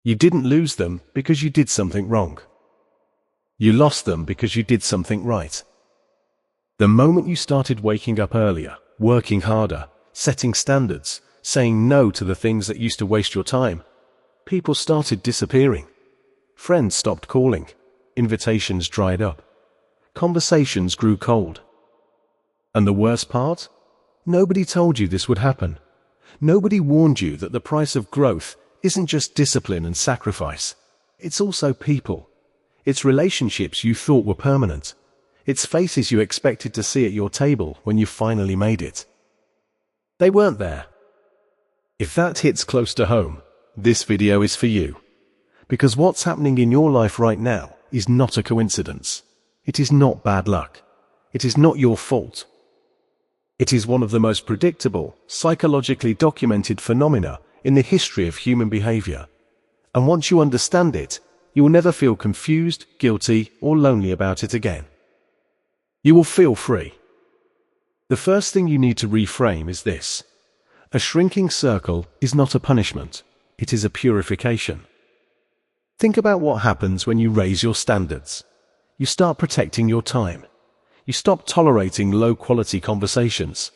You didn't lose them because you did something wrong. You lost them because you did something right. The moment you started waking up earlier, working harder, setting standards, saying no to the things that used to waste your time, people started disappearing. Friends stopped calling. Invitations dried up. Conversations grew cold. And the worst part? Nobody told you this would happen. Nobody warned you that the price of growth isn't just discipline and sacrifice. It's also people. It's relationships you thought were permanent. It's faces you expected to see at your table when you finally made it. They weren't there. If that hits close to home, this video is for you. Because what's happening in your life right now is not a coincidence. It is not bad luck. It is not your fault. It is one of the most predictable, psychologically documented phenomena in the history of human behavior. And once you understand it, you will never feel confused, guilty, or lonely about it again. You will feel free. The first thing you need to reframe is this. A shrinking circle is not a punishment. It is a purification. Think about what happens when you raise your standards. You start protecting your time. You stop tolerating low-quality conversations.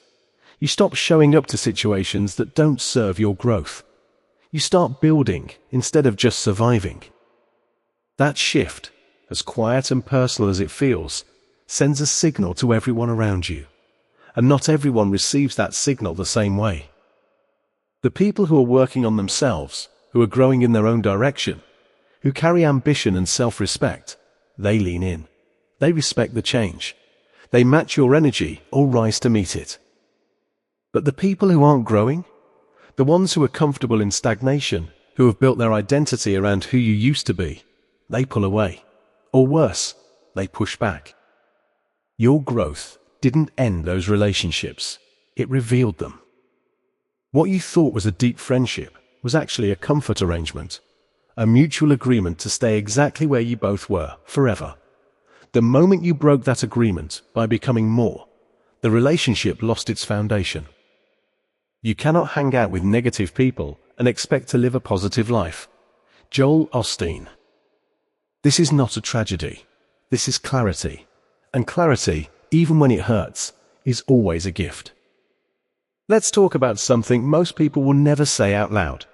You stop showing up to situations that don't serve your growth. You start building instead of just surviving. That shift, as quiet and personal as it feels, sends a signal to everyone around you. And not everyone receives that signal the same way. The people who are working on themselves, who are growing in their own direction, who carry ambition and self-respect, they lean in. They respect the change. They match your energy or rise to meet it. But the people who aren't growing, the ones who are comfortable in stagnation, who have built their identity around who you used to be, they pull away. Or worse, they push back. Your growth didn't end those relationships. It revealed them. What you thought was a deep friendship was actually a comfort arrangement, a mutual agreement to stay exactly where you both were forever. The moment you broke that agreement by becoming more, the relationship lost its foundation. You cannot hang out with negative people and expect to live a positive life. Joel Osteen. This is not a tragedy. This is clarity. And clarity, even when it hurts, is always a gift. Let's talk about something most people will never say out loud.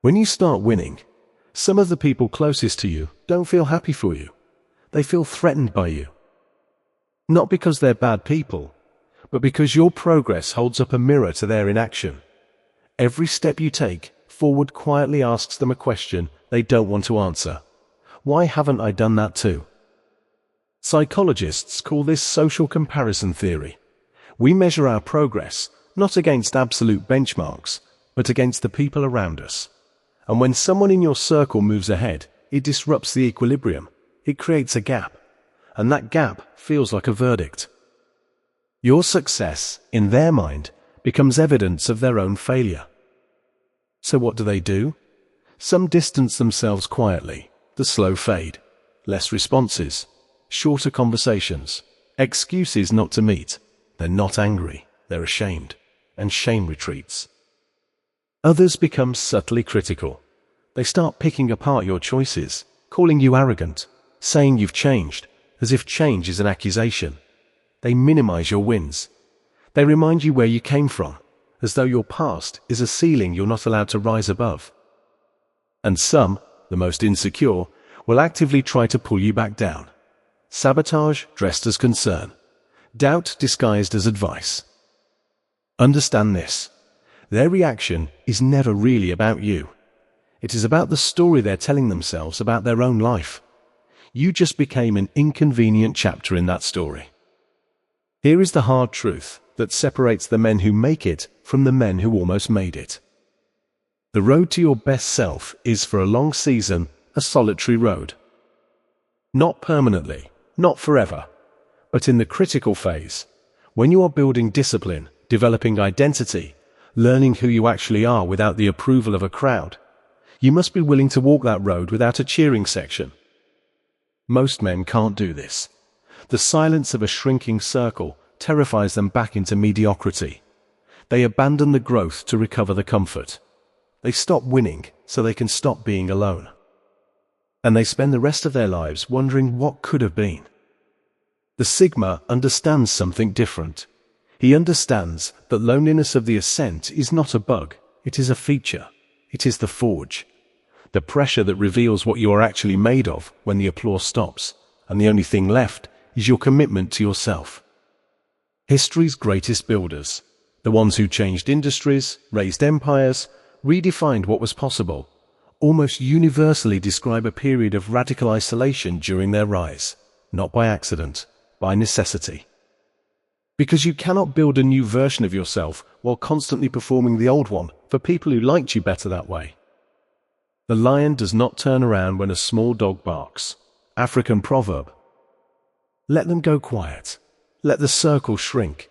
When you start winning, some of the people closest to you don't feel happy for you. They feel threatened by you. Not because they're bad people, but because your progress holds up a mirror to their inaction. Every step you take forward quietly asks them a question they don't want to answer. Why haven't I done that too? Psychologists call this social comparison theory. We measure our progress not against absolute benchmarks, but against the people around us. And when someone in your circle moves ahead, it disrupts the equilibrium. It creates a gap. And that gap feels like a verdict. Your success, in their mind, becomes evidence of their own failure. So what do? Some distance themselves quietly. The slow fade. Less responses. Shorter conversations. Excuses not to meet. They're not angry. They're ashamed. And shame retreats. Others become subtly critical. They start picking apart your choices, calling you arrogant, saying you've changed, as if change is an accusation. They minimize your wins. They remind you where you came from, as though your past is a ceiling you're not allowed to rise above. And some, the most insecure, will actively try to pull you back down. Sabotage dressed as concern. Doubt disguised as advice. Understand this. Their reaction is never really about you. It is about the story they're telling themselves about their own life. You just became an inconvenient chapter in that story. Here is the hard truth that separates the men who make it from the men who almost made it. The road to your best self is, for a long season, a solitary road. Not permanently, not forever, but in the critical phase, when you are building discipline, developing identity, learning who you actually are without the approval of a crowd, you must be willing to walk that road without a cheering section. Most men can't do this. The silence of a shrinking circle terrifies them back into mediocrity. They abandon the growth to recover the comfort. They stop winning so they can stop being alone. And they spend the rest of their lives wondering what could have been. The Sigma understands something different. He understands that loneliness of the ascent is not a bug, it is a feature. It is the forge. The pressure that reveals what you are actually made of when the applause stops, and the only thing left is your commitment to yourself. History's greatest builders, the ones who changed industries, raised empires, redefined what was possible, almost universally describe a period of radical isolation during their rise, not by accident, by necessity. Because you cannot build a new version of yourself while constantly performing the old one for people who liked you better that way. The lion does not turn around when a small dog barks. African proverb. Let them go quiet. Let the circle shrink.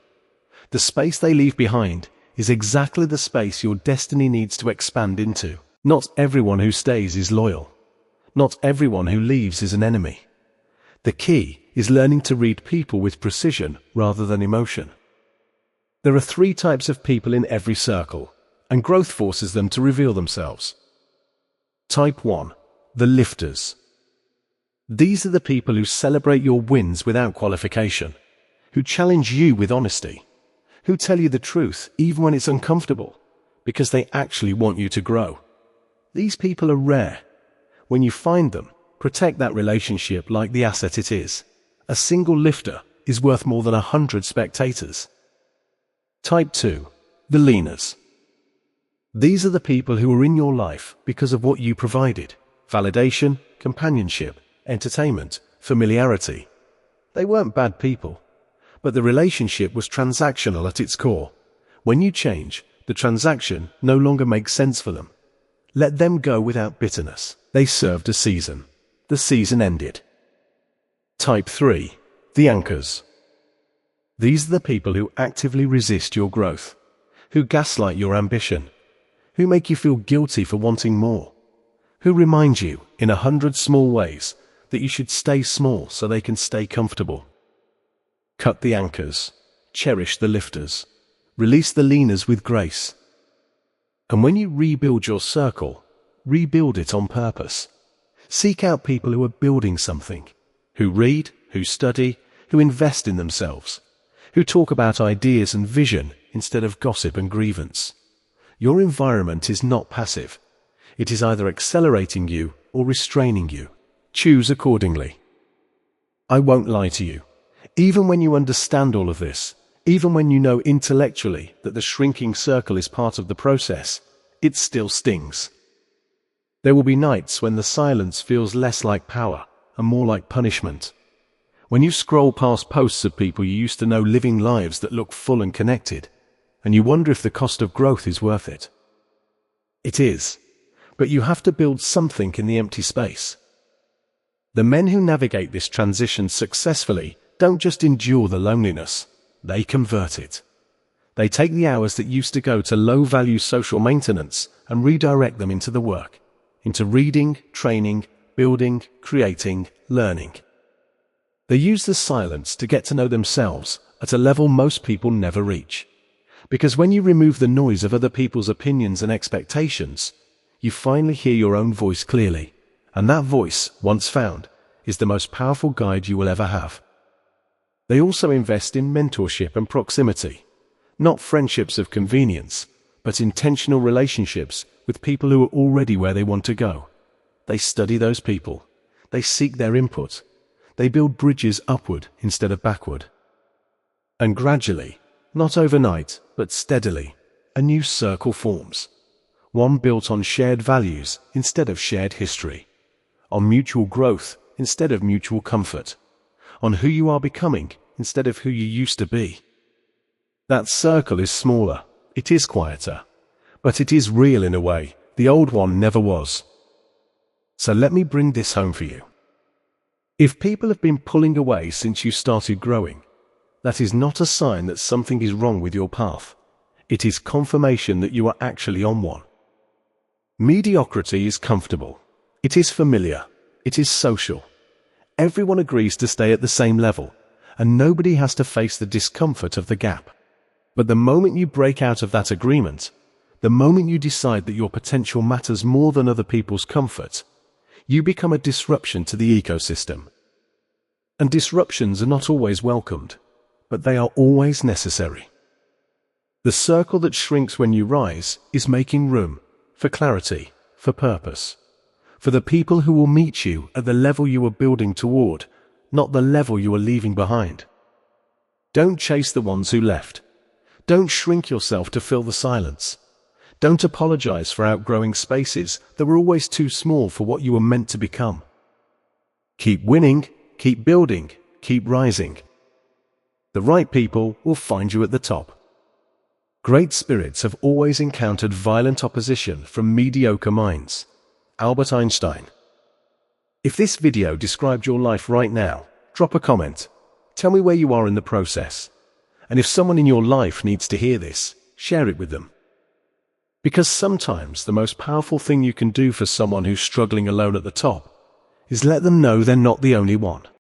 The space they leave behind is exactly the space your destiny needs to expand into. Not everyone who stays is loyal. Not everyone who leaves is an enemy. The key is learning to read people with precision rather than emotion. There are 3 types of people in every circle, and growth forces them to reveal themselves. Type 1. The lifters. These are the people who celebrate your wins without qualification, who challenge you with honesty, who tell you the truth even when it's uncomfortable, because they actually want you to grow. These people are rare. When you find them, protect that relationship like the asset it is. A single lifter is worth more than 100 spectators. Type 2. The leaners. These are the people who are in your life because of what you provided. Validation, companionship, entertainment, familiarity. They weren't bad people, but the relationship was transactional at its core. When you change, the transaction no longer makes sense for them. Let them go without bitterness. They served a season. The season ended. Type 3. The anchors. These are the people who actively resist your growth, who gaslight your ambition, who make you feel guilty for wanting more, who remind you in 100 small ways that you should stay small so they can stay comfortable. Cut the anchors. Cherish the lifters. Release the leaners with grace. And when you rebuild your circle, rebuild it on purpose. Seek out people who are building something, who read, who study, who invest in themselves, who talk about ideas and vision instead of gossip and grievance. Your environment is not passive. It is either accelerating you or restraining you. Choose accordingly. I won't lie to you. Even when you understand all of this, even when you know intellectually that the shrinking circle is part of the process, it still stings. There will be nights when the silence feels less like power and more like punishment. When you scroll past posts of people you used to know living lives that look full and connected, and you wonder if the cost of growth is worth it. It is, but you have to build something in the empty space. The men who navigate this transition successfully don't just endure the loneliness, they convert it. They take the hours that used to go to low-value social maintenance and redirect them into the work, into reading, training, building, creating, learning. They use the silence to get to know themselves at a level most people never reach. Because when you remove the noise of other people's opinions and expectations, you finally hear your own voice clearly, and that voice, once found, is the most powerful guide you will ever have. They also invest in mentorship and proximity, not friendships of convenience, but intentional relationships with people who are already where they want to go. They study those people. They seek their input. They build bridges upward instead of backward. And gradually, not overnight, but steadily, a new circle forms. One built on shared values instead of shared history, on mutual growth instead of mutual comfort, on who you are becoming instead of who you used to be. That circle is smaller, it is quieter, but it is real in a way the old one never was. So let me bring this home for you. If people have been pulling away since you started growing, that is not a sign that something is wrong with your path. It is confirmation that you are actually on one. Mediocrity is comfortable. It is familiar. It is social. Everyone agrees to stay at the same level, and nobody has to face the discomfort of the gap. But the moment you break out of that agreement, The moment you decide that your potential matters more than other people's comfort, you become a disruption to the ecosystem. And disruptions are not always welcomed, but they are always necessary. The circle that shrinks when you rise is making room for clarity, for purpose, for the people who will meet you at the level you are building toward, not the level you are leaving behind. Don't chase the ones who left. Don't shrink yourself to fill the silence. Don't apologize for outgrowing spaces that were always too small for what you were meant to become. Keep winning, keep building, keep rising. The right people will find you at the top. Great spirits have always encountered violent opposition from mediocre minds. Albert Einstein. If this video described your life right now, drop a comment. Tell me where you are in the process. And if someone in your life needs to hear this, share it with them. Because sometimes the most powerful thing you can do for someone who's struggling alone at the top is let them know they're not the only one.